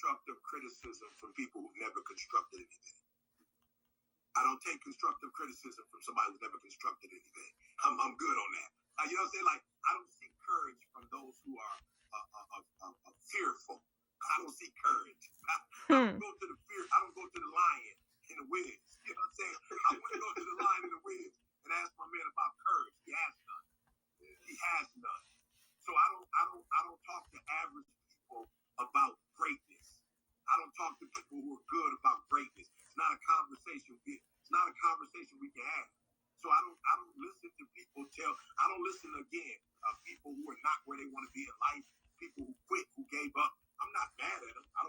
constructive criticism from people who've never constructed anything. I don't take constructive criticism from somebody who's never constructed anything. I'm good on that. You know what I'm saying? Like, I don't see courage from those who are fearful. I don't see courage. I don't go to the fear. I don't go to the lion in the woods. You know what I'm saying? I want to go to the lion in the woods and ask my man about courage. He has none. He has none. So I don't talk to average people about greatness. I don't talk to people who are good about greatness. It's not a conversation. It's not a conversation we can have. So I don't listen to people I don't listen again people who are not where they want to be in life, people who quit, who gave up. I'm not mad at them. I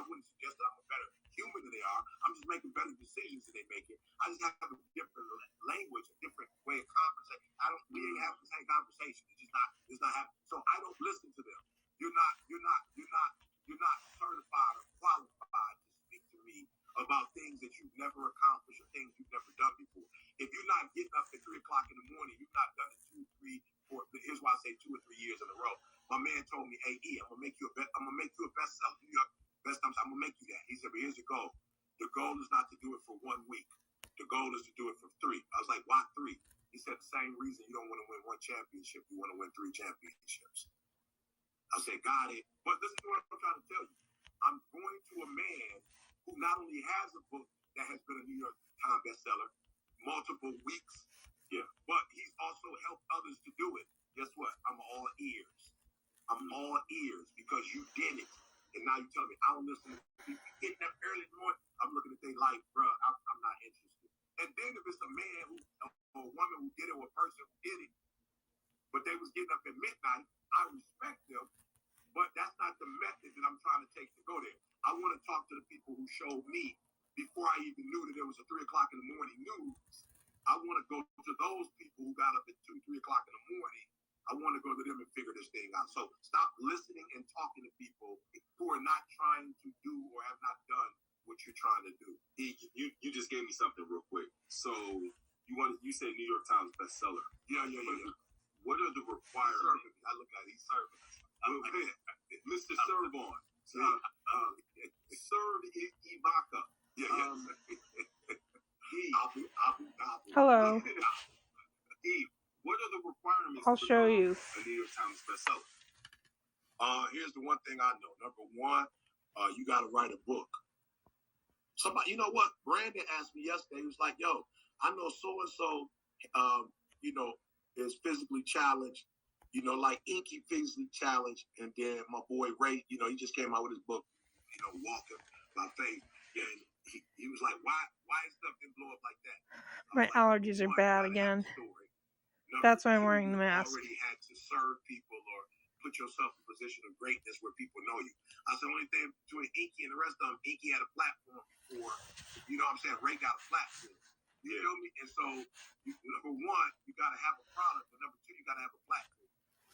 wouldn't suggest that I'm a better human than they are. I'm just making better decisions than they make it. I just have a different language, a different way of conversation. We ain't having the same conversation. It's not happening. So I don't listen to them. You're not certified or qualified to speak to me about things that you've never accomplished or things you've never done before. If you're not getting up at 3 o'clock in the morning, you've not done it 2, 3, 4. Here's why I say 2 or 3 years in a row. My man told me, "Hey, E, I'm gonna make you a bestseller. New York best times. I'm gonna make you that." He said, "But here's the goal. The goal is not to do it for 1 week. The goal is to do it for 3." I was like, "Why 3?" He said, "The same reason you don't want to win 1 championship. You want to win 3 championships." I said, "Got it." But this is what I'm trying to tell you. I'm going to a man who not only has a book that has been a New York Times bestseller multiple weeks, but he's also helped others to do it. Guess what? I'm all ears. I'm all ears because you did it. And now you tell me I don't listen to people getting up early in the morning. I'm looking at their life, bro. I'm not interested. And then if it's a man or a woman who did it or a person who did it, but they was getting up at midnight, I respect them. But that's not the method that I'm trying to take to go there. I want to talk to the people who showed me before I even knew that there was a 3 o'clock in the morning news. I want to go to those people who got up at 2, 3 o'clock in the morning. I want to go to them and figure this thing out. So stop listening and talking to people who are not trying to do or have not done what you're trying to do. You just gave me something real quick. So you say New York Times bestseller. Yeah. What are the requirements? I look like he's serving us. Mr. Servon. Serve Ibaka. Hello. What are the requirements? I'll show you. A New York Times bestseller. Here's the one thing I know. Number one, you got to write a book. Somebody, you know what? Brandon asked me yesterday. He was like, "Yo, I know so and so, is physically challenged. Like Inky physically challenged, and then my boy Ray, he just came out with his book, Walking by Faith, and he was like, why is stuff didn't blow up like that?" My allergies are bad again. That's why I'm wearing the mask. You already had to serve people or put yourself in a position of greatness where people know you. I said the only thing between Inky and the rest of them, Inky had a platform before. You know what I'm saying? Ray got a platform. You feel me? And so, number one, you got to have a product, but number two, you got to have a platform.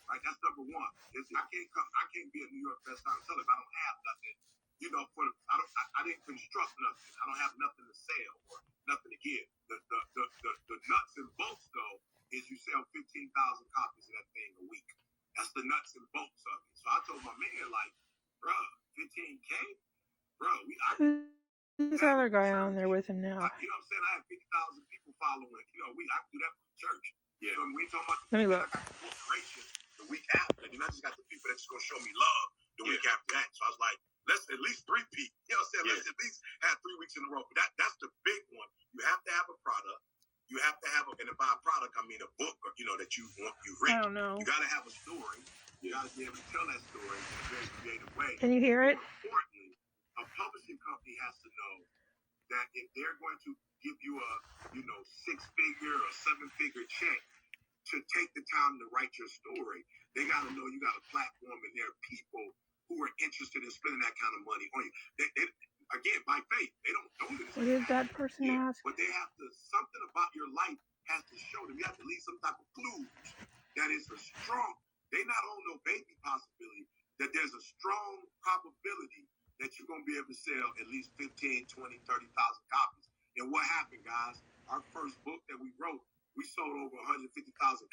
Right? That's number one. I can't be a New York bestseller if I don't have nothing. I didn't construct nothing. I don't have nothing to sell or nothing to give. The nuts and bolts though is you sell 15,000 copies of that thing a week. That's the nuts and bolts of it. So I told my man, like, bro, 15K, bro. Who's the other guy on there with him now? You know what I'm saying? I have 50,000 people following. I can do that for the church. Yeah. So when we talking about Let me look. I got the corporation the week after, and I just got the people that's gonna show me love the week after that. So I was like, let's at least 3 people. You know what I'm saying? Let's at least have 3 weeks in a row. But that's the big one. You have to have a product. You have to have and by a product, I mean a book, that you've written. I don't know. You got to have a story. You got to be able to tell that story in a very creative way. Can you hear it? More importantly, a publishing company has to know that if they're going to give you a 6-figure or 7-figure check to take the time to write your story, they got to know you got a platform and there are people who are interested in spending that kind of money on you. They again, by faith, they don't know this. What did that person ask? But they have to, something about your life has to show them. You have to leave some type of clues that is a strong, they not own no baby possibility, that there's a strong probability that you're going to be able to sell at least 15, 20, 30,000 copies. And what happened, guys? Our first book that we wrote, we sold over 150,000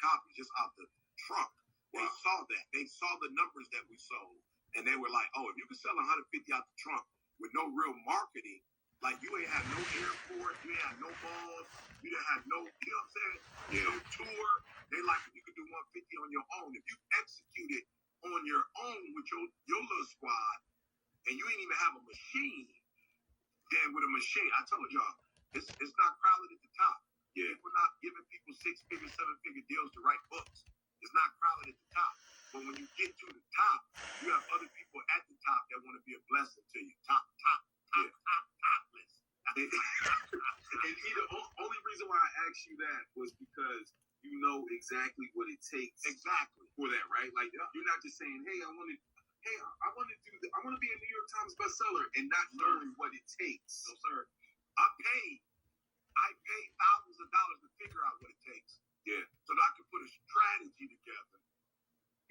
copies just out the trunk. They saw that. They saw the numbers that we sold. And they were like, oh, if you can sell 150 out the trunk with no real marketing, like you ain't had no airport, you ain't had no malls, you didn't have no, you know what I'm saying? Yeah. No tour. They like, if you could do 150 on your own, if you execute it on your own with your little squad, and you ain't even have a machine, then with a machine, I told y'all, it's not crowded at the top. Yeah. We're not giving people 6-figure, 7-figure deals to write books. It's not crowded at the top. But when you get to the top, you have other people at the top that want to be a blessing to you. Top list. And the only reason why I asked you that was because you know exactly what it takes for that, right? Like you're not just saying, "Hey, I want to be a New York Times bestseller," and not knowing what it takes. No, sir. I paid thousands of dollars to figure out what it takes. Yeah. So that I could put a strategy together.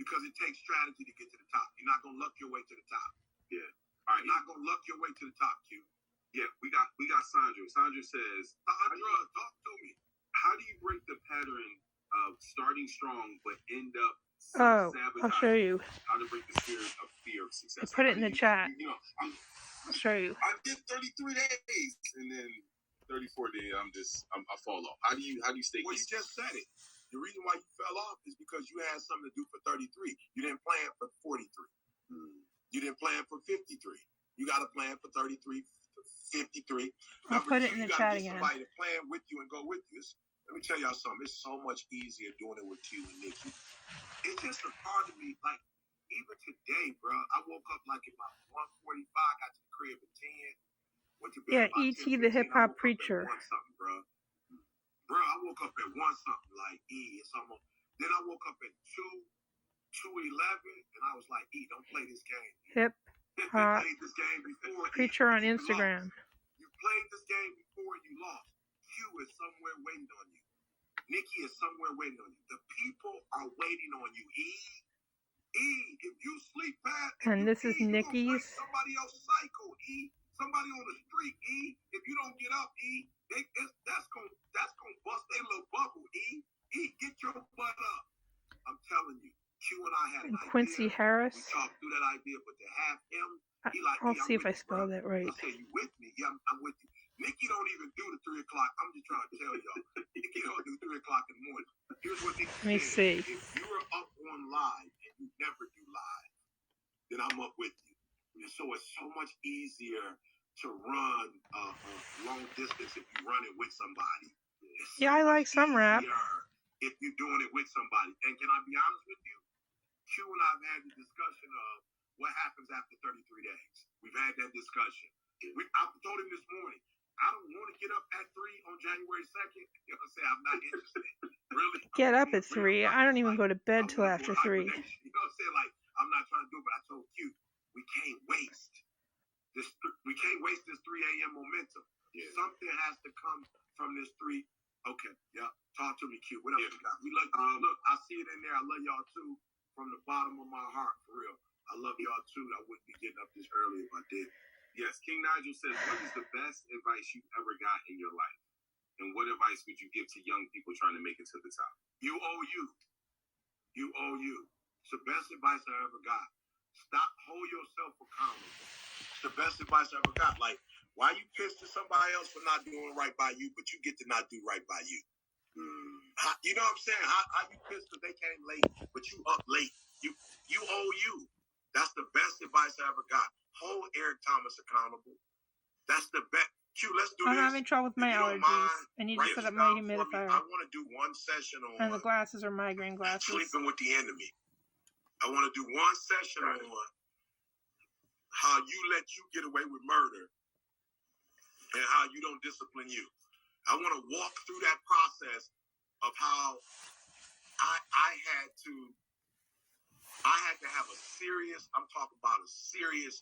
Because it takes strategy to get to the top. You're not gonna luck your way to the top. Yeah. All right. You're not gonna luck your way to the top, Q. Yeah, we got Sandra. Sandra says, Sandra, talk to me. How do you break the pattern of starting strong but end up sabotaging? I'll show you. How to break the spirit of fear of success. I put it in the chat. I'll show you. I did 33 days and then 34 days. I fall off. How do you stay? Well, you just said it. The reason why you fell off is because you had something to do for 33. You didn't plan for 43. You didn't plan for 53. You got to plan for 33, 53. I'll put it in the chat again. Somebody to plan with you and go with you. Let me tell y'all something. It's so much easier doing it with Q and Nikki. It's just a part of me. Like, even today, bro, I woke up like about 1:45, got to the crib at 10. Went to bed about E.T. the hip hop preacher. Bro, I woke up at 1 something like it's almost. Then I woke up at 2:11, and I was like, don't play this game. Hip hop this game before, preacher on Instagram. You played this game before and you lost. Q is somewhere waiting on you. Nikki is somewhere waiting on you. The people are waiting on you. If you sleep bad, and this is Nikki's. Somebody else's cycle. Somebody on the street. If you don't get up, that's gonna bust their little bubble. Get your butt up. I'm telling you, Q and I had an idea. Quincy Harris. We talked through that idea, but to have him, I'll see if I spelled that right. I say, you with me? Yeah, I'm with you. Nikki don't even do the 3 o'clock. I'm just trying to tell y'all. Nikki don't do 3 o'clock in the morning. Here's what Nikki said. Let me see. If you are up on live and you never do live, then I'm up with you. And so it's so much easier to run long distance if you run it with somebody. Yeah, I like some rap. If you're doing it with somebody. And can I be honest with you? Q and I have had the discussion of what happens after 33 days. We've had that discussion. I told him this morning, I don't want to get up at 3 on January 2nd. You know what I'm saying? I'm not interested. Really? Get up at 3. I don't even go to bed till after 3. You know what I'm saying? Like, I'm not trying to do it, but I told Q, we can't waste this 3 a.m. momentum. Yeah. Something has to come from this 3. Okay, yeah. Talk to me, Q. What else you got? We look, I see it in there. I love y'all too from the bottom of my heart, for real. I love y'all too. I wouldn't be getting up this early if I did. Yes, King Nigel says, what is the best advice you've ever got in your life? And what advice would you give to young people trying to make it to the top? You owe you. You owe you. It's the best advice I ever got. Stop, hold yourself accountable. It's the best advice I ever got. Like, why you pissed at somebody else for not doing right by you, but you get to not do right by you? You know what I'm saying? How you pissed because they came late, but you up late? You owe you. That's the best advice I ever got. Hold Eric Thomas accountable. That's the best. Q, let's do this. I'm having trouble with my allergies. I need to set up my humidifier. I want to do one session on. And the glasses are migraine glasses. Sleeping with the enemy. I want to do one session on how you let you get away with murder and how you don't discipline you. I want to walk through that process of how I had to have a serious, I'm talking about a serious,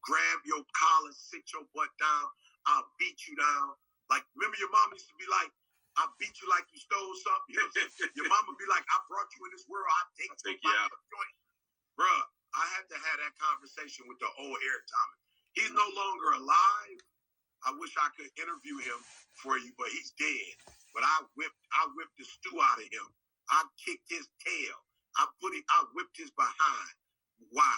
grab your collar, sit your butt down, I'll beat you down. Like, remember your mom used to be like, I beat you like you stole something. You know, your mom would be like, I brought you in this world, I'll take you out. Bruh, I had to have that conversation with the old Eric Thomas. He's no longer alive. I wish I could interview him for you, but he's dead. But I whipped the stew out of him. I kicked his tail. I whipped his behind. Why?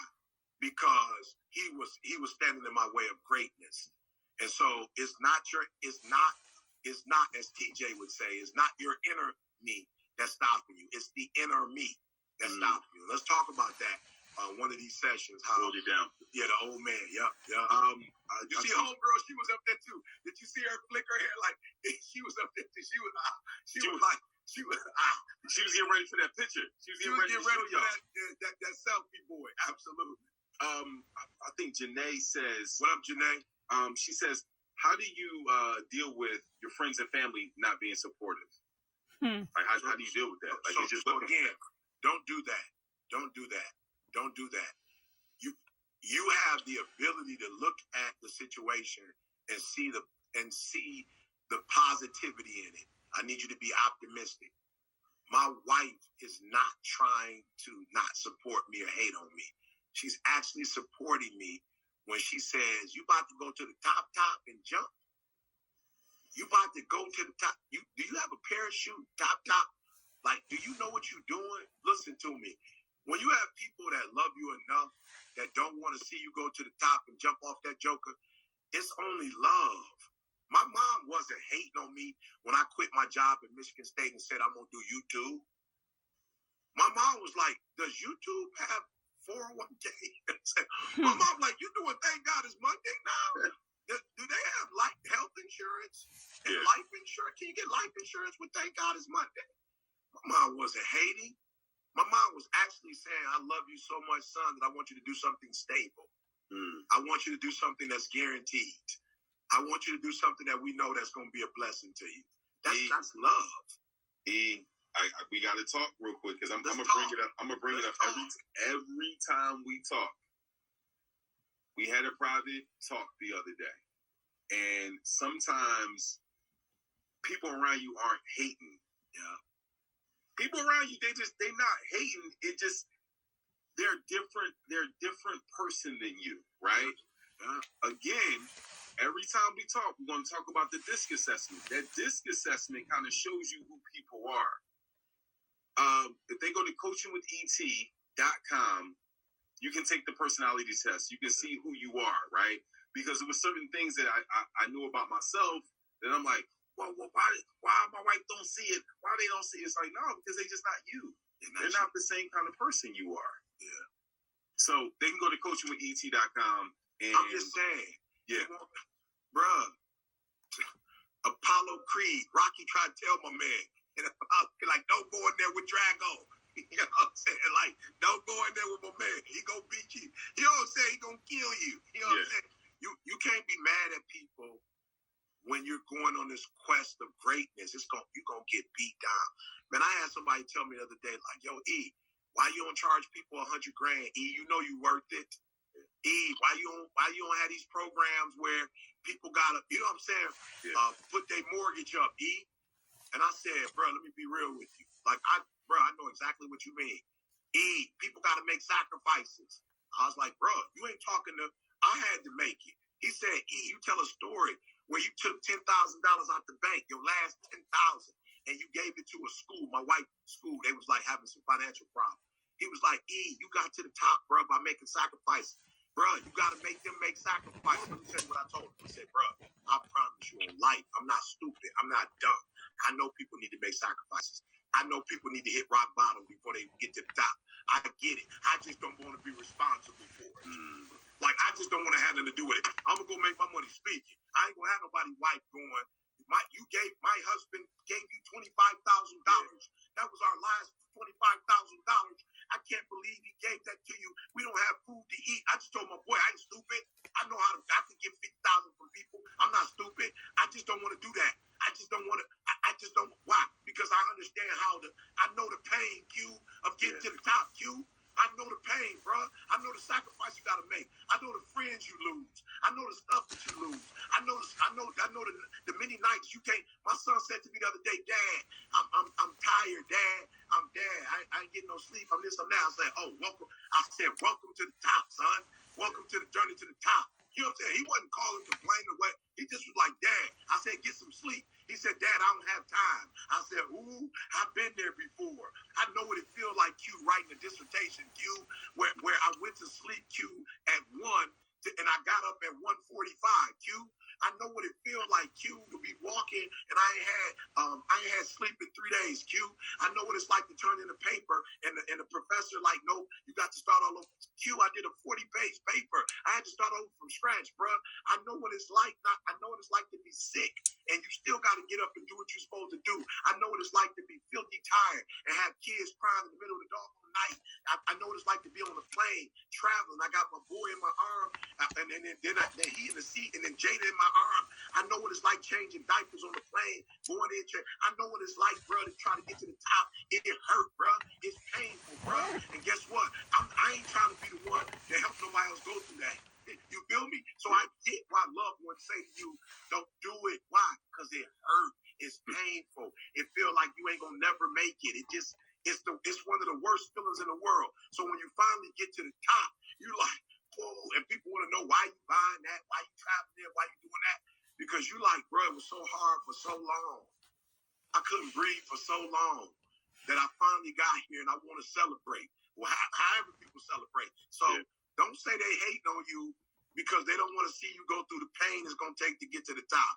Because he was standing in my way of greatness. And so it's not as TJ would say, it's not your inner me that's stopping you. It's the inner me that's stopping you. Let's talk about that. One of these sessions. Hold it down. Yeah, the old man. Yep. You see, homegirl, she was up there too. Did you see her flick her hair? Like she was up there too. She was getting ready for that picture. She was getting ready for that selfie boy. Absolutely. I think Janae says, "What up, Janae?" She says, "How do you deal with your friends and family not being supportive? Like, how do you deal with that? Like, so again, don't do that. Don't do that. Don't do that. You have the ability to look at the situation and see the positivity in it. I need you to be optimistic. My wife is not trying to not support me or hate on me. She's actually supporting me when she says, you about to go to the top and jump? You about to go to the top? Do you have a parachute top? Like, do you know what you're doing? Listen to me. When you have people that love you enough that don't want to see you go to the top and jump off that joker, it's only love. My mom wasn't hating on me when I quit my job at Michigan State and said I'm going to do YouTube. My mom was like, does YouTube have 401k? My mom like, you doing Thank God It's Monday now? Do they have health insurance and life insurance? Can you get life insurance with Thank God It's Monday? My mom wasn't hating. My mom was actually saying, I love you so much, son, that I want you to do something stable. I want you to do something that's guaranteed. I want you to do something that we know that's going to be a blessing to you. That's love. We got to talk real quick because I'm gonna bring it up. I'm gonna bring it up every time we talk. We had a private talk the other day, and sometimes people around you aren't hating. Yeah. People around you, they're not hating. It just they're different. They're a different person than you, right? Again, every time we talk, we're going to talk about the DISC assessment. That DISC assessment kind of shows you who people are. If they go to coachingwithet.com, you can take the personality test. You can see who you are, right? Because there were certain things that I knew about myself that I'm like, well, why my wife don't see it? Why they don't see it? It's like, no, because they're just not you. They're not the same kind of person you are. Yeah. So they can go to coachingwithet.com. And I'm just saying. Yeah. Bruh. Apollo Creed. Rocky tried to tell my man. And like, don't go in there with Drago. You know what I'm saying? Like, don't go in there with my man. He gonna beat you. You know what I'm saying? He gonna kill you. You know what I'm saying? You can't be mad at people when you're going on this quest of greatness. You're gonna get beat down. Man, I had somebody tell me the other day, like, yo, E, why you don't charge people $100,000? E, you know you worth it. E, why you don't have these programs where people gotta, you know what I'm saying? Put their mortgage up, E. And I said, bro, let me be real with you. Like, I know exactly what you mean. E, people gotta make sacrifices. I was like, bro, you ain't talking to, I had to make it. He said, E, you tell a story where you took $10,000 out the bank, your last $10,000, and you gave it to a school, my wife's school. They was like having some financial problems. He was like, E, you got to the top, bro, by making sacrifices. Bro, you got to make them make sacrifices. Let me tell you what I told him. I said, bro, I promise you in life, I'm not stupid. I'm not dumb. I know people need to make sacrifices. I know people need to hit rock bottom before they get to the top. I get it. I just don't want to be responsible for it. Like, I just don't want to have nothing to do with it. I'm going to go make my money speaking. I ain't going to have nobody's wife going, my husband gave you $25,000. That was our last $25,000. I can't believe he gave that to you. We don't have food to eat. I just told my boy, I ain't stupid. I know how I can get 50,000 from people. I'm not stupid. I just don't want to do that. I just don't want to. I just don't. Why? Because I understand I know the pain, Q, of getting to the top, Q. I know the pain, bro. I know the sacrifice you gotta make. I know the friends you lose. I know the stuff that you lose. I know the many nights you can't. My son said to me the other day, Dad, I'm tired, Dad. I ain't getting no sleep. I'm this, I'm that. I said, oh, welcome. I said, welcome to the top, son. Welcome to the journey to the top. You know what I'm saying? He wasn't calling, complaining away. He just was like, Dad. I said, get some sleep. He said, Dad, I don't have time. I said, ooh, I've been there before. I know what it feels like, Q, writing a dissertation, Q, where I went to sleep, Q, at 1, and I got up at 1:45, Q. I know what it feels like, Q, to be walking, and I ain't had sleep in 3 days, Q. I know what it's like to turn in a paper, and the professor like, no, you got to start all over. Q, I did a 40-page paper. I had to start over from scratch, bro. I know what it's like. I know what it's like to be sick, and you still got to get up and do what you're supposed to do. I know what it's like to be filthy tired and have kids crying in the middle of the doggone night. I know what it's like to be on a plane traveling. I got my boy in my arm, and then he in the seat, and then Jada in my arm. I know what it's like changing diapers on the plane, going in. I know what it's like, bro, to try to get to the top. It hurt, bro. It's painful, bro. And guess what? I ain't trying to be the one to help nobody else go through that. You feel me? So I get why loved ones say to you, don't do it. Why? Because it hurt. It's painful. It feels like you ain't gonna never make it. It's one of the worst feelings in the world. So when you finally get to the top, you're like, whoa, and people want to know why you buying that, why you traveling there, why you doing that. Because you like, bro, it was so hard for so long. I couldn't breathe for so long that I finally got here and I want to celebrate. Well, however people celebrate. So don't say they hate on you because they don't want to see you go through the pain it's going to take to get to the top.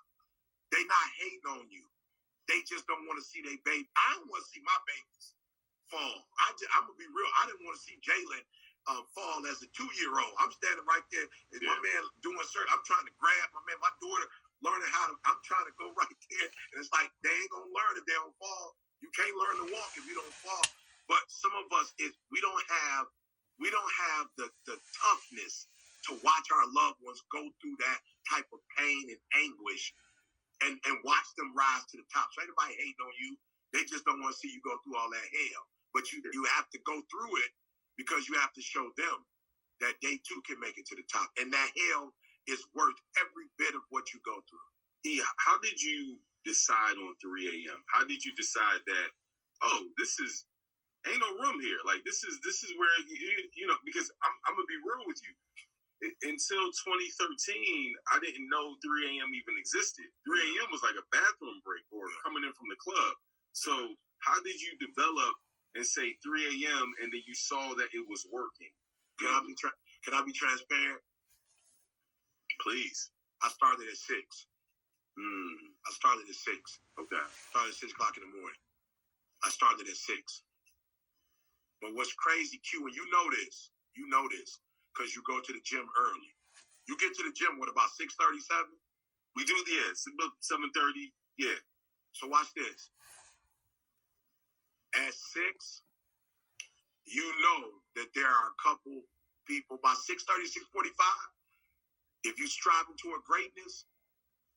They not hating on you. They just don't want to see their baby. I don't want to see my babies fall. I'm going to be real. I didn't want to see Jalen fall as a 2-year-old. I'm standing right there. And my man doing certain, I'm trying to grab my daughter learning I'm trying to go right there. And it's like, they ain't going to learn if they don't fall. You can't learn to walk if you don't fall. But some of us, we don't have the toughness to watch our loved ones go through that type of pain and anguish and watch them rise to the top. So anybody hating on you, they just don't want to see you go through all that hell. But you have to go through it because you have to show them that they too can make it to the top. And that hell is worth every bit of what you go through. Yeah. How did you decide on 3 a.m.? How did you decide that, ain't no room here. Like this is where, because I'm going to be real with you. Until 2013, I didn't know 3 a.m. even existed. 3 a.m. was like a bathroom break or coming in from the club. So how did you develop and say 3 a.m. and then you saw that it was working? Can I be transparent? Please. I started at 6. I started at 6. Okay. Started at 6 o'clock in the morning. I started at 6. But what's crazy, Q, and you know this, because you go to the gym early. You get to the gym, what, about 6:37? We do, it's about 7:30. Yeah. So watch this. At 6, you know that there are a couple people, by 6:30, 6:45, if you're striving toward greatness,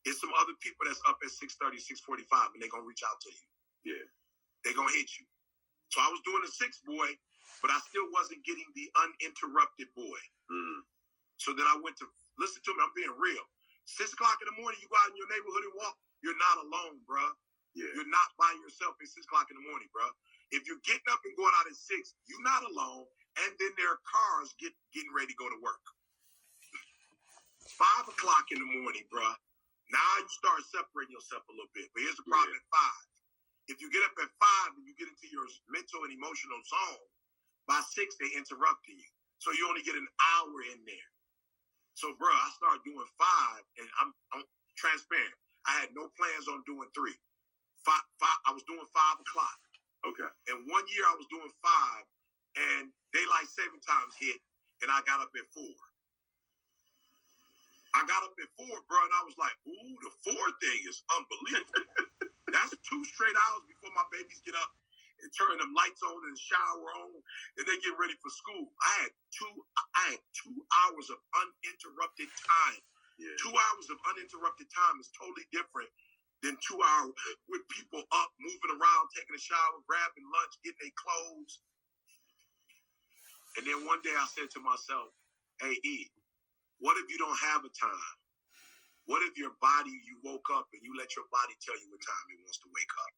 it's some other people that's up at 6:30, 6:45, and they're going to reach out to you. Yeah. They're going to hit you. So I was doing the 6 boy, but I still wasn't getting the uninterrupted boy. So then I went to, listen to me, I'm being real. 6 o'clock in the morning, you go out in your neighborhood and walk, you're not alone, bro. Yeah. You're not by yourself at 6 o'clock in the morning, bro. If you're getting up and going out at 6, you're not alone, and then there are cars getting ready to go to work. 5 o'clock in the morning, bro. Now you start separating yourself a little bit, but here's the problem at 5. If you get up at 5 and you get into your mental and emotional zone, by 6, they interrupting you. So you only get an hour in there. So, bro, I started doing 5, and I'm transparent. I had no plans on doing 3. 5 I was doing 5 o'clock. Okay. And 1 year I was doing 5, and daylight saving times hit, and I got up at 4. I got up at 4, bro, and I was like, ooh, the 4 thing is unbelievable. That's 2 straight hours before my babies get up and turn them lights on and shower on, and they get ready for school. I had 2 hours of uninterrupted time. Yeah. 2 hours of uninterrupted time is totally different than 2 hours with people up, moving around, taking a shower, grabbing lunch, getting their clothes. And then one day I said to myself, hey, E, what if you don't have a time? What if you woke up and you let your body tell you what time it wants to wake up?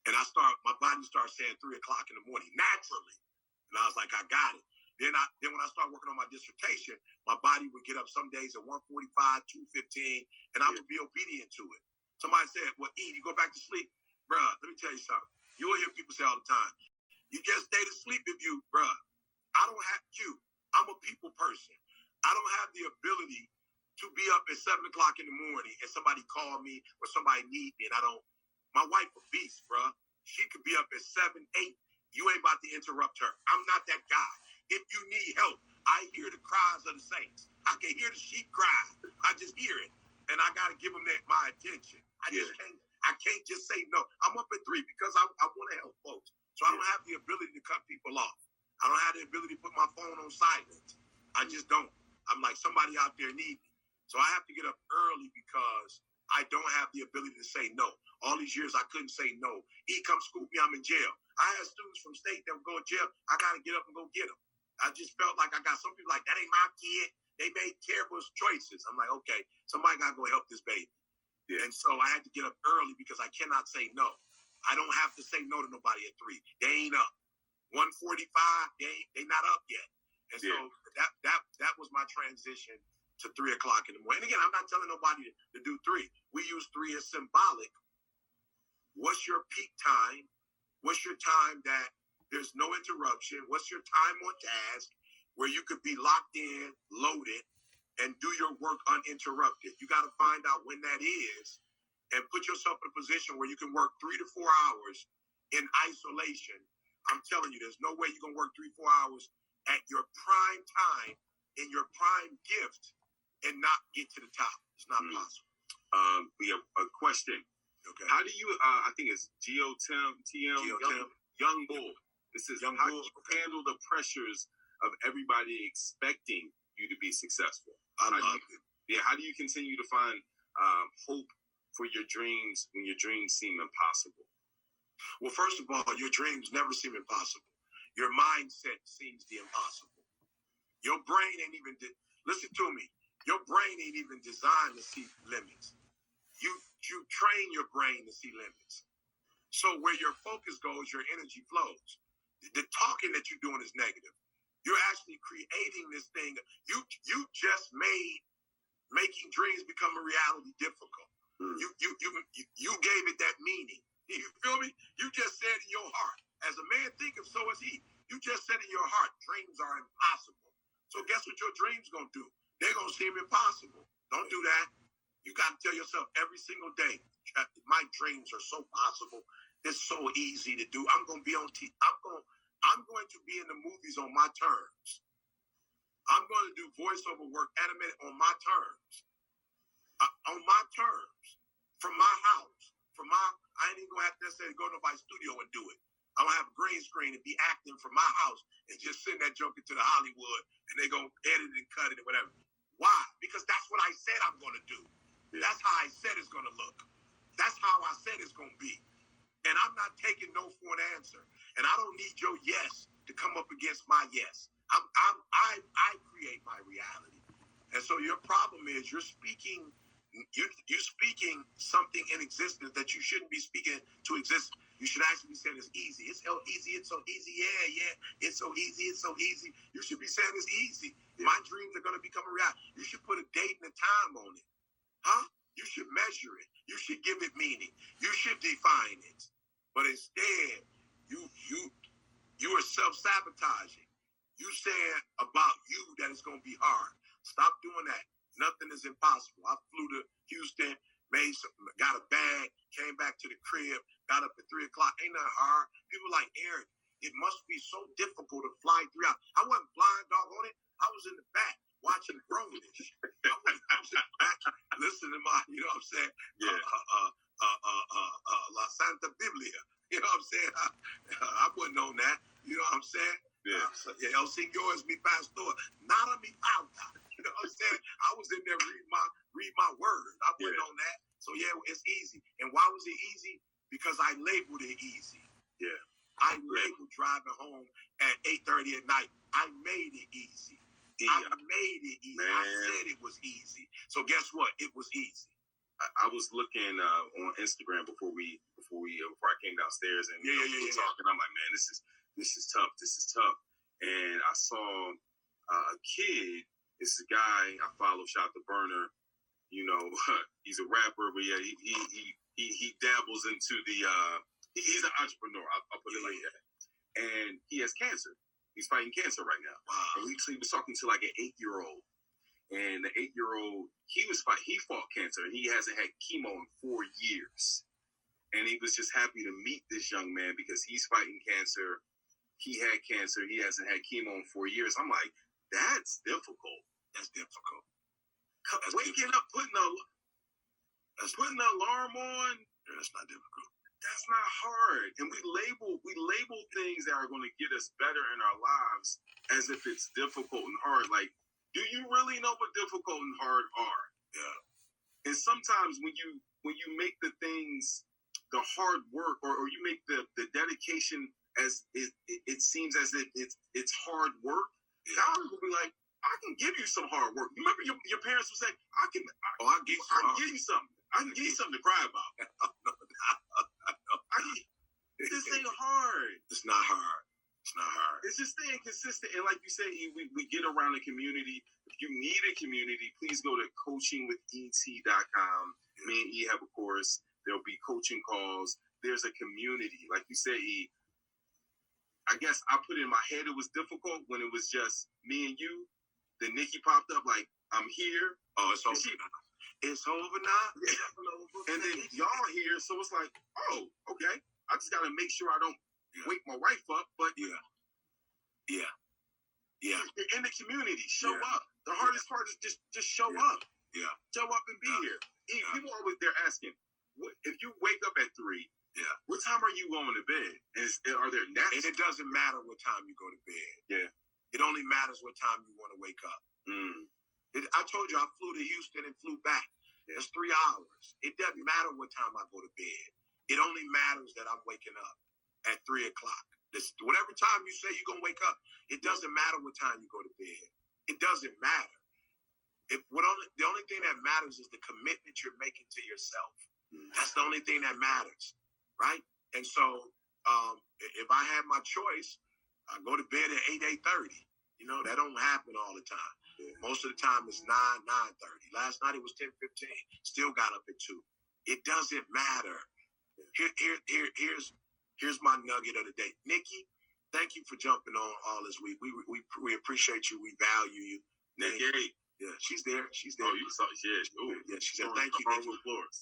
And my body started saying 3 o'clock in the morning, naturally. And I was like, I got it. Then when I started working on my dissertation, my body body would get up some days at 1:45, 2:15, and I would be obedient to it. Somebody said, well, E, you go back to sleep. Bruh, let me tell you something. You'll hear people say all the time, you just stay to sleep if you, bruh. I don't have you. I'm a people person. I don't have the ability to be up at 7 o'clock in the morning and somebody call me or somebody need me and I don't. My wife a beast, bruh. She could be up at 7, 8. You ain't about to interrupt her. I'm not that guy. If you need help, I hear the cries of the saints. I can hear the sheep cry. I just hear it. And I got to give them my attention. I can't just say no. I'm up at 3 because I want to help folks. So I don't have the ability to cut people off. I don't have the ability to put my phone on silent. I just don't. I'm like, somebody out there need me. So I have to get up early because I don't have the ability to say no. All these years I couldn't say no. He come scoop me, I'm in jail. I had students from state that would go to jail. I got to get up and go get them. I just felt like I got some people like, that ain't my kid. They made terrible choices. I'm like, okay, somebody got to go help this baby. Yeah. And so I had to get up early because I cannot say no. I don't have to say no to nobody at 3. They ain't up. 1:45, they not up yet. And so that was my transition to 3 o'clock in the morning. And again, I'm not telling nobody to do 3. We use 3 as symbolic. What's your peak time? What's your time that there's no interruption? What's your time on task where you could be locked in, loaded, and do your work uninterrupted? You got to find out when that is and put yourself in a position where you can work 3 to 4 hours in isolation. I'm telling you, there's no way you're going to work 3-4 hours at your prime time in your prime gift and not get to the top. It's not possible. We have a question. Okay. How do you, I think it's TM, Young Bull. This is Young how Bull. do you handle the pressures of everybody expecting you to be successful? I love it. Yeah, how do you continue to find hope for your dreams when your dreams seem impossible? Well, first of all, your dreams never seem impossible. Your mindset seems the impossible. Your brain ain't even, listen to me, your brain ain't even designed to see limits. You train your brain to see limits. So where your focus goes, your energy flows. The talking that you're doing is negative. You're actually creating this thing. You just made making dreams become a reality difficult. You gave it that meaning. You feel me? You just said in your heart, as a man thinketh, so is he. You just said in your heart, dreams are impossible. So guess what your dreams gonna do? They're gonna seem impossible. Don't do that. You got to tell yourself every single day, my dreams are so possible. It's so easy to do. I'm going to be on TV. I'm going to be in the movies on my terms. I'm going to do voiceover work animated on my terms. On my terms. From my house. I ain't even going to have to necessarily go to nobody's studio and do it. I'm going to have a green screen and be acting from my house and just send that joke into the Hollywood and they're going to edit it and cut it or whatever. Why? Because that's what I said I'm going to do. That's how I said it's going to look. That's how I said it's going to be. And I'm not taking no for an answer. And I don't need your yes to come up against my yes. I create my reality. And so your problem is you're speaking something in existence that you shouldn't be speaking to exist. You should actually be saying it's easy. It's so easy. It's so easy. Yeah. It's so easy. It's so easy. You should be saying it's easy. My dreams are going to become a reality. You should put a date and a time on it. Huh? You should measure it. You should give it meaning. You should define it. But instead, you are self-sabotaging. You said about you that it's going to be hard. Stop doing that. Nothing is impossible. I flew to Houston, got a bag, came back to the crib, got up at 3 o'clock. Ain't nothing hard. People like, Aaron, it must be so difficult to fly 3 hours. I wasn't flying, dog, on it. I was in the back watching grownish. I was in the back listening to my, you know what I'm saying? Yeah. La Santa Biblia. You know what I'm saying? I wasn't on that. You know what I'm saying? Yeah. El Señor es mi pastor. Nada mi falta. You know what I'm saying? I was in there read my word. I wasn't on that. So yeah, it's easy. And why was it easy? Because I labeled it easy. Yeah. I labeled driving home at 8:30 at night. I made it easy. I made it easy. Man. I said it was easy. So guess what? It was easy. I was looking on Instagram before I came downstairs and we were talking. I'm like, man, this is tough. This is tough. And I saw a kid It's a guy I follow, Shot the Burner. You know, he's a rapper, but yeah, he dabbles into the. He's an entrepreneur. I'll put it like that. And he has cancer. He's fighting cancer right now. Wow. And he was talking to like an 8-year-old, and the 8-year-old he fought cancer. He hasn't had chemo in 4 years, and he was just happy to meet this young man because he's fighting cancer. He had cancer. He hasn't had chemo in 4 years. I'm like, that's difficult. That's difficult. Waking up, putting an alarm on. That's not difficult. That's not hard. And we label things that are going to get us better in our lives as if it's difficult and hard. Like, do you really know what difficult and hard are? Yeah. And sometimes when you make the things, the hard work, or you make the dedication as it seems as if it's hard work, God will be like, I can give you some hard work. You remember your parents would say, I can give you something. I can give you something to cry about. This ain't hard. It's not hard. It's not hard. It's just staying consistent. And like you say, we get around the community. If you need a community, please go to coachingwithet.com. Me and E have a course. There'll be coaching calls. There's a community. Like you say, E, I guess I put in my head it was difficult when it was just me and you. Then Nikki popped up like, I'm here. Oh, it's over now. It's over now. And then y'all here, so it's like, oh, okay. I just got to make sure I don't wake my wife up. But yeah. You're in the community. Show up. The hardest part is just show up. Yeah. Show up and be here. People always there asking, if you wake up at 3, what time are you going to bed? Are there naps? And it doesn't matter what time you go to bed. Yeah. It only matters what time you want to wake up. I told you I flew to Houston and flew back. It's 3 hours. It doesn't matter what time I go to bed. It only matters that I'm waking up at 3 o'clock. Whatever time you say you're going to wake up, it doesn't matter what time you go to bed. It doesn't matter. The only thing that matters is the commitment you're making to yourself. That's the only thing that matters, right? And so if I had my choice, I go to bed at 8:30. You know, that don't happen all the time. Most of the time it's 9:30. Last night it was 10:15. Still got up at 2. It doesn't matter. Here's my nugget of the day. Nikki, thank you for jumping on all this week. We appreciate you. We value you. Nikki. Yeah, she's there. Oh, you saw? Yeah. She said, "Thank you, Nikki."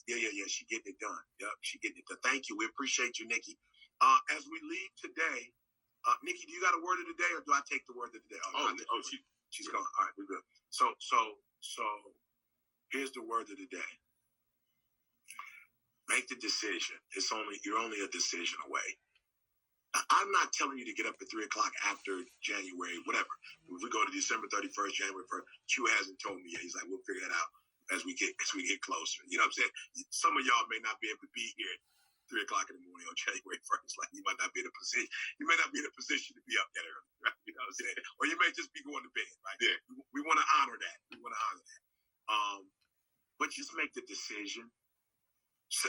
Yeah. She getting it done. Yep, she getting it done. Thank you. We appreciate you, Nikki. As we leave today, Nikki, do you got a word of the day, or do I take the word of the day? She's gone. All right, we're good. So here's the word of the day. Make the decision. You're only a decision away. I'm not telling you to get up at 3 o'clock after January, whatever. If we go to December 31st, January 1st, Q hasn't told me yet. He's like, we'll figure that out as we get closer. You know what I'm saying? Some of y'all may not be able to be here at 3 o'clock in the morning on January 1st. Like, you might not be in a position. You may not be in a position to be up that early, right? You know what I'm saying? Or you may just be going to bed, right? Yeah. We want to honor that. But just make the decision.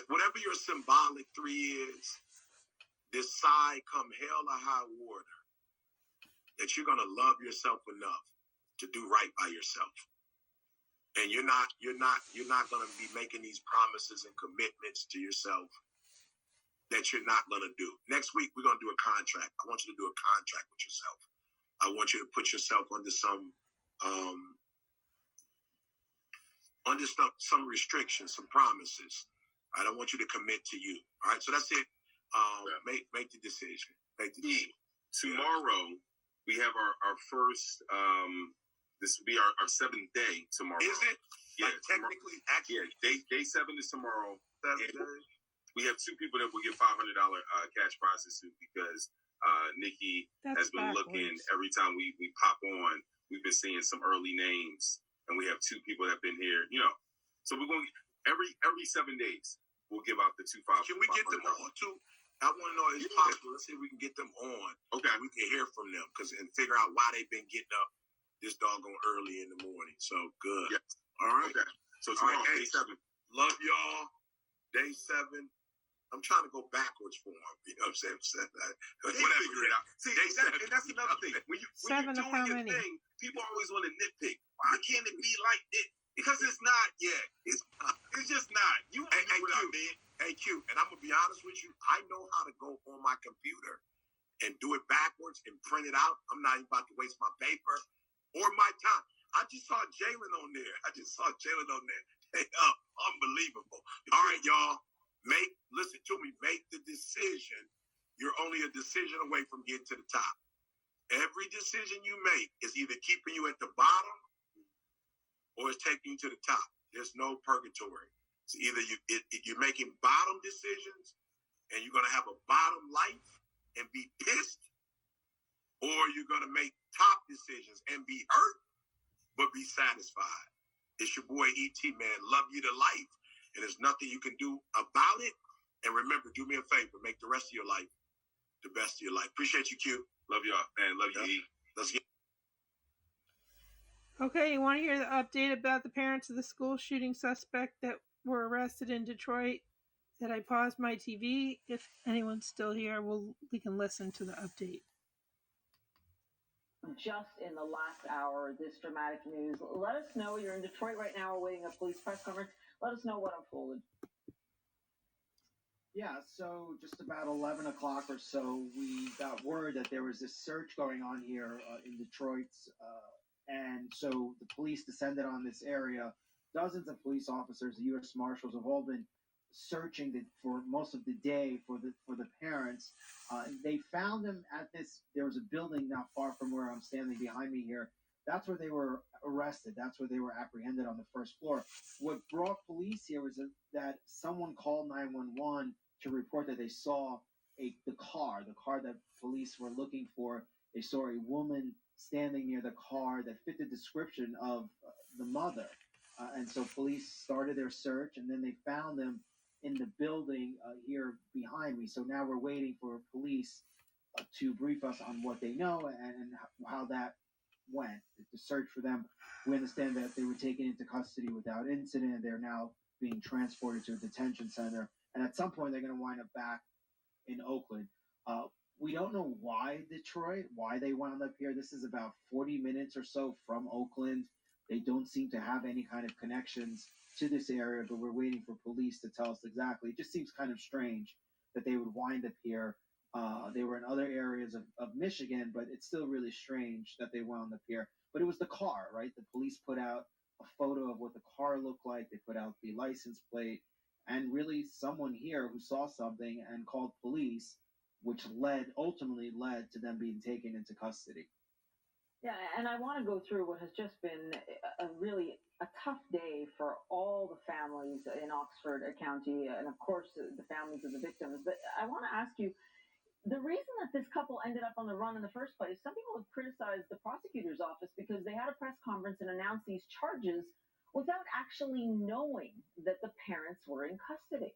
Whatever your symbolic 3 is, decide come hell or high water that you're going to love yourself enough to do right by yourself. And you're not going to be making these promises and commitments to yourself that you're not going to do. Next week, we're going to do a contract. I want you to do a contract with yourself. I want you to put yourself under some restrictions, some promises. I don't want you to commit to you. All right, so that's it. Make the decision. Tomorrow, we have our first, this will be our 7th day tomorrow. Is it? Yeah, like technically, actually. Yeah, day 7 is tomorrow. 7 days. We have 2 people that will get $500 cash prizes to because Nikki has been looking every time we pop on. We've been seeing some early names, and we have 2 people that have been here. You know, so we're going every 7 days we'll give out the 2 $500. Can we get them on too? I want to know if it's possible. Let's see if we can get them on. Okay, we can hear from them and figure out why they've been getting up this doggone early in the morning. So good. Yep. All right. Okay. So tomorrow, day 7. Love y'all. Day 7. I'm trying to go backwards for them. You know what I'm saying? They figure it out. See, and that's another thing. When you're doing your thing, people always want to nitpick. Why can't it be like this? Because it's not yet. It's just not. You want to do what I did. Hey, Q, and I'm going to be honest with you. I know how to go on my computer and do it backwards and print it out. I'm not even about to waste my paper or my time. I just saw Jalen on there. Hey, unbelievable. All right, y'all. Listen to me. Make the decision. You're only a decision away from getting to the top. Every decision you make is either keeping you at the bottom or it's taking you to the top. There's no purgatory. It's either you're making bottom decisions and you're going to have a bottom life and be pissed, or you're going to make top decisions and be hurt but be satisfied. It's your boy E.T., man. Love you to life. And there's nothing you can do about it. And remember, do me a favor. Make the rest of your life the best of your life. Appreciate you, Q. Love y'all, man. Love you, E. Let's get. Okay, you want to hear the update about the parents of the school shooting suspect that were arrested in Detroit? That I paused my TV. If anyone's still here, we can listen to the update. Just in the last hour, this dramatic news. Let us know. You're in Detroit right now, awaiting a police press conference. Let us know what unfolded. Yeah, so just about 11 o'clock or so, we got word that there was this search going on here in Detroit. And so the police descended on this area. Dozens of police officers, the U.S. Marshals, have all been searching for most of the day for the parents. They found them at this. There was a building not far from where I'm standing behind me here. That's where they were arrested. That's where they were apprehended on the first floor. What brought police here was that someone called 911 to report that they saw the car that police were looking for. They saw a woman standing near the car that fit the description of the mother. And so police started their search, and then they found them in the building here behind me. So now we're waiting for police to brief us on what they know and how that went. The search for them, we understand that they were taken into custody without incident. They're now being transported to a detention center. And at some point, they're going to wind up back in Oakland. We don't know why Detroit, why they wound up here. This is about 40 minutes or so from Oakland. They don't seem to have any kind of connections to this area, but we're waiting for police to tell us exactly. It just seems kind of strange that they would wind up here. They were in other areas of Michigan, but it's still really strange that they wound up here. But it was the car, right? The police put out a photo of what the car looked like. They put out the license plate, and really someone here who saw something and called police, which ultimately led to them being taken into custody. Yeah, and I want to go through what has just been a tough day for all the families in Oxford County, and of course the families of the victims. But I want to ask you, the reason that this couple ended up on the run in the first place, some people have criticized the prosecutor's office because they had a press conference and announced these charges without actually knowing that the parents were in custody.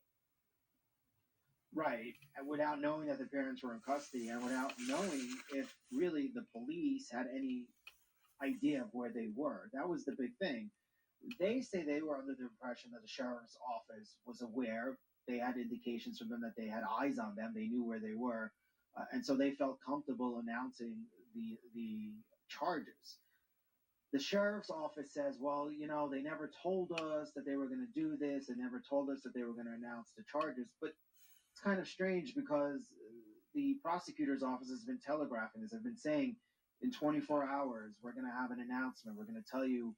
Right, without knowing that the parents were in custody and without knowing if really the police had any idea of where they were. That was the big thing. They say they were under the impression that the sheriff's office was aware. They had indications from them that they had eyes on them. They knew where they were. And so they felt comfortable announcing the charges. The sheriff's office says, well, they never told us that they were going to do this. They never told us that they were going to announce the charges. But it's kind of strange because the prosecutor's office has been telegraphing this. They've been saying in 24 hours, we're going to have an announcement. We're going to tell you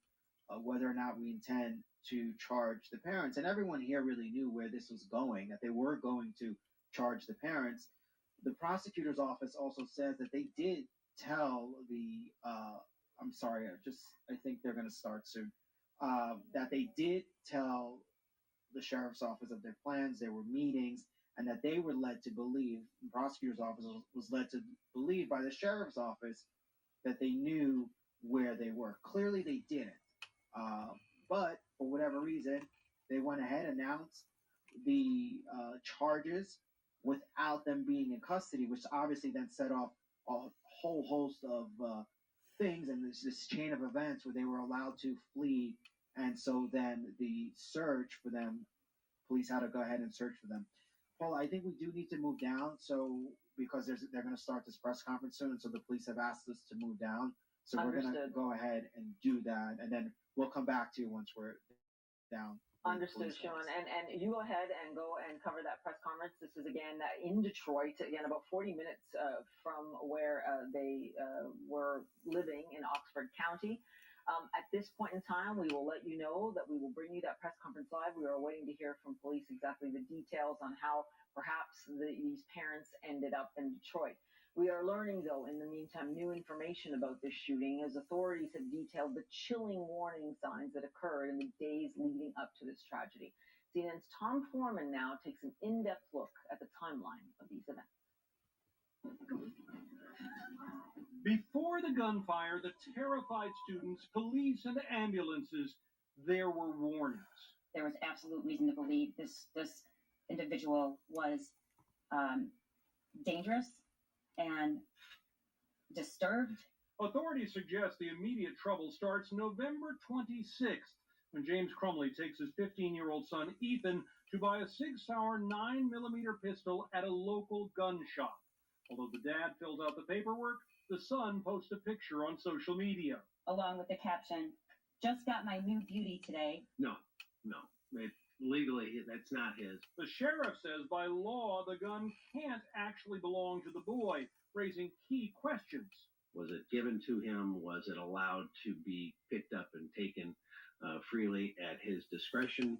whether or not we intend to charge the parents. And everyone here really knew where this was going, that they were going to charge the parents. The prosecutor's office also says that they did tell I think they're going to start soon, that they did tell the sheriff's office of their plans. There were meetings, and that they were led to believe, the prosecutor's office was led to believe by the sheriff's office that they knew where they were. Clearly they didn't. But for whatever reason, they went ahead and announced the charges without them being in custody, which obviously then set off a whole host of things, and this chain of events where they were allowed to flee. And so then the search for them, police had to go ahead and search for them. Paul, I think we do need to move down. So because they're going to start this press conference soon, and so the police have asked us to move down. So we're going to Understood. go ahead and do that, and then we'll come back to you once we're down. Understood, Sean. And you go ahead and go and cover that press conference. This is again in Detroit, again about 40 minutes from where they were living in Oxford County. At this point in time, we will let you know that we will bring you that press conference live. We are waiting to hear from police exactly the details on how perhaps these parents ended up in Detroit. We are learning, though, in the meantime, new information about this shooting as authorities have detailed the chilling warning signs that occurred in the days leading up to this tragedy. CNN's Tom Foreman now takes an in-depth look at the timeline of these events. Before the gunfire, the terrified students, police, and ambulances, there were warnings. There was absolute reason to believe this individual was dangerous and disturbed. Authorities suggest the immediate trouble starts November 26th, when James Crumley takes his 15-year-old son, Ethan, to buy a Sig Sauer 9mm pistol at a local gun shop. Although the dad fills out the paperwork, the son posts a picture on social media. Along with the caption, "Just got my new beauty today." No. Legally, that's not his. The sheriff says by law, the gun can't actually belong to the boy, raising key questions. Was it given to him? Was it allowed to be picked up and taken freely at his discretion?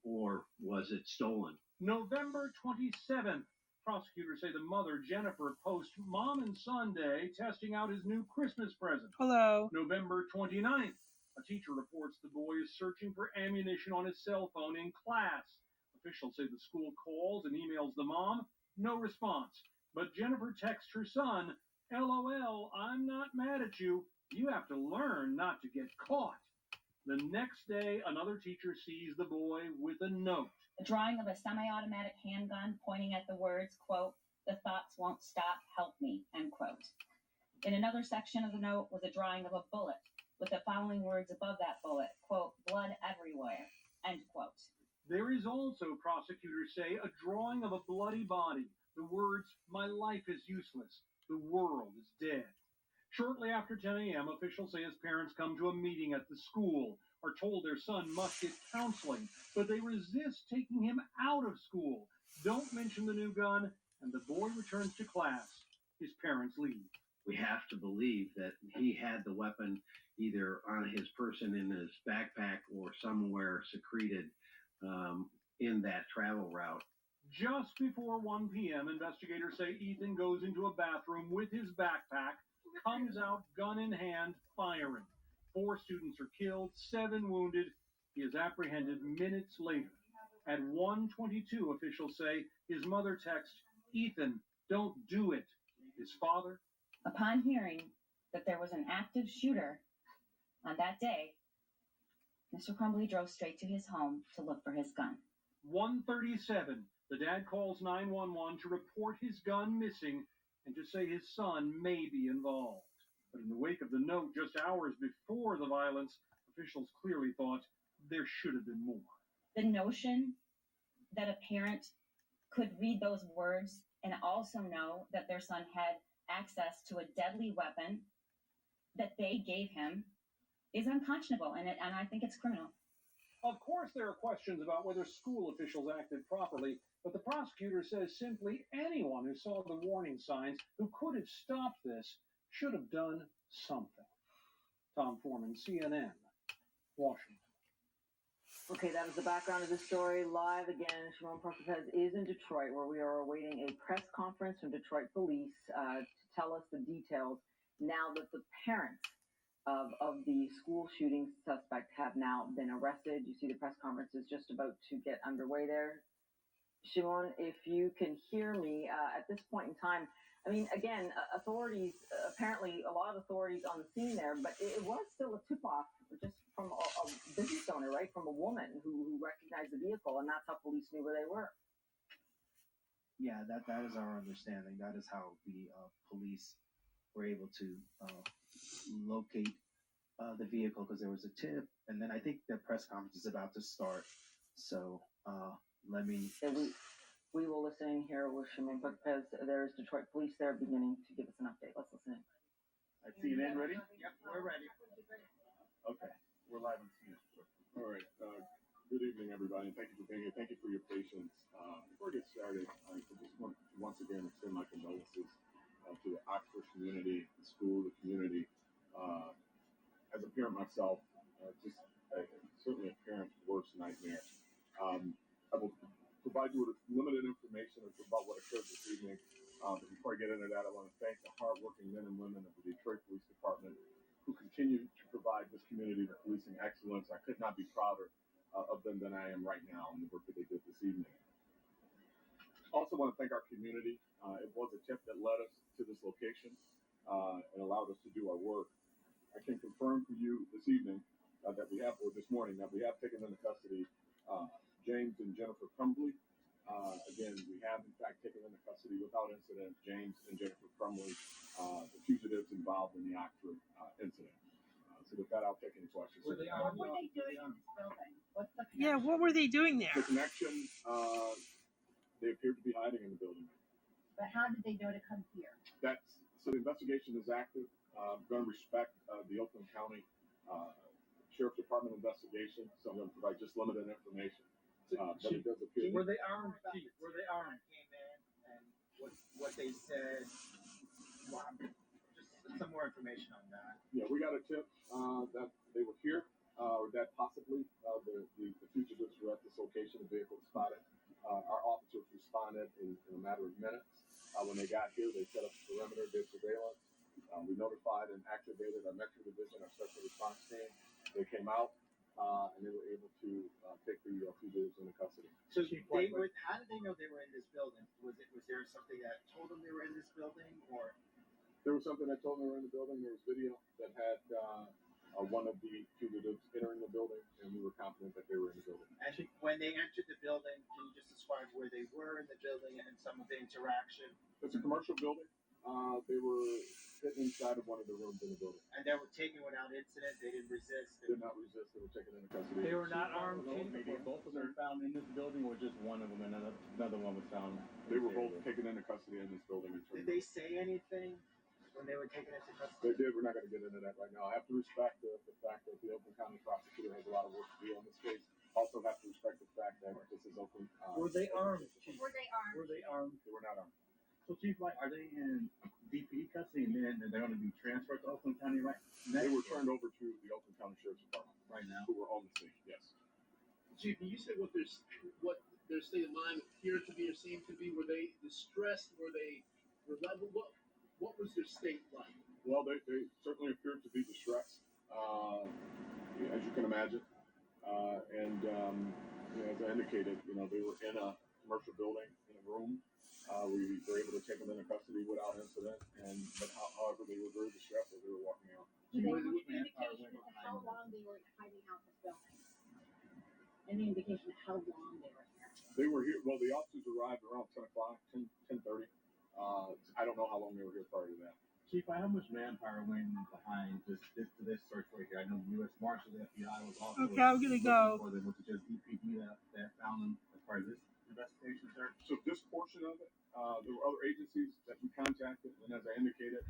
Or was it stolen? November 27th. Prosecutors say the mother, Jennifer, posts Mom and Son Day testing out his new Christmas present. Hello. November 29th. A teacher reports the boy is searching for ammunition on his cell phone in class. Officials say the school calls and emails the mom. No response. But Jennifer texts her son, "LOL, I'm not mad at you. You have to learn not to get caught." The next day, another teacher sees the boy with a note. A drawing of a semi-automatic handgun pointing at the words, quote, "The thoughts won't stop, help me," end quote. In another section of the note was a drawing of a bullet with the following words above that bullet, quote, "Blood everywhere," end quote. There is also, prosecutors say, a drawing of a bloody body. The words, "My life is useless. The world is dead." Shortly after 10 a.m., officials say his parents come to a meeting at the school, are told their son must get counseling, but they resist taking him out of school. Don't mention the new gun, and the boy returns to class. His parents leave. We have to believe that he had the weapon either on his person in his backpack or somewhere secreted in that travel route. Just before 1 p.m., investigators say Ethan goes into a bathroom with his backpack, comes out gun in hand, firing. 4 students are killed, 7 wounded. He is apprehended minutes later. At 1:22, officials say his mother texts, "Ethan, don't do it." His father. Upon hearing that there was an active shooter on that day, Mr. Crumbley drove straight to his home to look for his gun. 1:37, the dad calls 911 to report his gun missing and to say his son may be involved. But in the wake of the note just hours before the violence, officials clearly thought there should have been more. The notion that a parent could read those words and also know that their son had access to a deadly weapon that they gave him is unconscionable, and I think it's criminal. Of course, there are questions about whether school officials acted properly, but the prosecutor says simply anyone who saw the warning signs, who could have stopped this, should have done something. Tom Foreman, CNN, Washington. Okay, that is the background of the story. Live again, Shimon Prokopez is in Detroit, where we are awaiting a press conference from Detroit police to tell us the details now that the parents of the school shooting suspect have now been arrested. You see the press conference is just about to get underway there. Shimon, if you can hear me at this point in time, I mean, again, authorities, apparently a lot of authorities on the scene there, but it was still a tip-off just from a business owner, right? From a woman who recognized the vehicle, and that's how police knew where they were. Yeah, that is our understanding. That is how the police were able to locate the vehicle, because there was a tip, and then I think the press conference is about to start. So let me We will listen in here with Shimon because there's Detroit police there beginning to give us an update. Let's listen in. CNN ready? Yep, we're ready. Okay, we're live on CNN. All right. Good evening, everybody, and thank you for being here. Thank you for your patience. Before we get started, I just want to once again extend my condolences to the Oxford community, the school, the community. As a parent myself, certainly a parent's worst nightmare. I will provide you with limited information about what occurred this evening. But before I get into that, I want to thank the hardworking men and women of the Detroit Police Department who continue to provide this community with policing excellence. I could not be prouder of them than I am right now in the work that they did this evening. Also want to thank our community. It was a tip that led us to this location and allowed us to do our work. I can confirm for you this evening or this morning, that we have taken into custody James and Jennifer Crumbly. Again, we have in fact taken into custody without incident James and Jennifer Crumbly, the fugitives involved in the Oxford incident. So with that, I'll take any questions. What were they doing in this building? What's the connection? Yeah, what were they doing there? The connection, they appeared to be hiding in the building. But how did they know to come here? So the investigation is active. I'm going to respect the Oakland County Sheriff's Department investigation, so I'm going to provide just limited information. But it does appear. Were they armed? Chief, were they armed? Came in and what they said. Well, just some more information on that. Yeah, we got a tip that they were here, or that possibly the fugitives were at this location. The vehicle was spotted. Our officers responded in a matter of minutes. When they got here, they set up a perimeter, did surveillance. We notified and activated our Metro Division, our special response team. They came out and they were able to take the fugitives into custody. So how did they know they were in this building? Was there something that told them they were in this building, or? There was something that told them they were in the building. There was video that had one of the fugitives entering the building, and we were confident that they were in the building. Actually, when they entered the building, can you just describe where they were in the building and some of the interaction? It's a commercial building. They were sitting inside of one of the rooms in the building. And they were taken without incident. They didn't resist. They did not resist. They were taken into custody. They were not armed. Were both of them found in this building, or just one of them and another one was found? They were both taken into custody in this building. Did they say anything when they were taken into custody? They did. We're not going to get into that right now. I have to respect the fact that the Oakland County prosecutor has a lot of work to do on this case. Also have to respect the fact that this is Oakland. Were they armed? Chief? Were they armed? Were they armed? They were not armed. So, Chief, are they in DPD custody and then they're going to be transferred to Oakland County right next? They were turned over to the Oakland County Sheriff's Department right now, who were on the scene. Yes. Chief, you said what their state of mind appeared to be or seemed to be. Were they distressed? Were they rebel? What was their state like? Well, they certainly appeared to be distressed, as you can imagine. As I indicated, they were in a commercial building in a room. We were able to take them into custody without incident, but however, they were very distressed as they were walking out. Did they have any indication of how long they were hiding out this building? Any indication of how long they were here? They were here. Well, the officers arrived around 10 o'clock, 10:30. I don't know how long they were here prior to that. Chief, how much manpower went behind this search right here? I know the U.S. Marshals, the FBI was also. Okay, I'm gonna go. For them, was it just DPD that found them as part of this investigation, sir? So this portion of it, there were other agencies that we contacted, and as I indicated,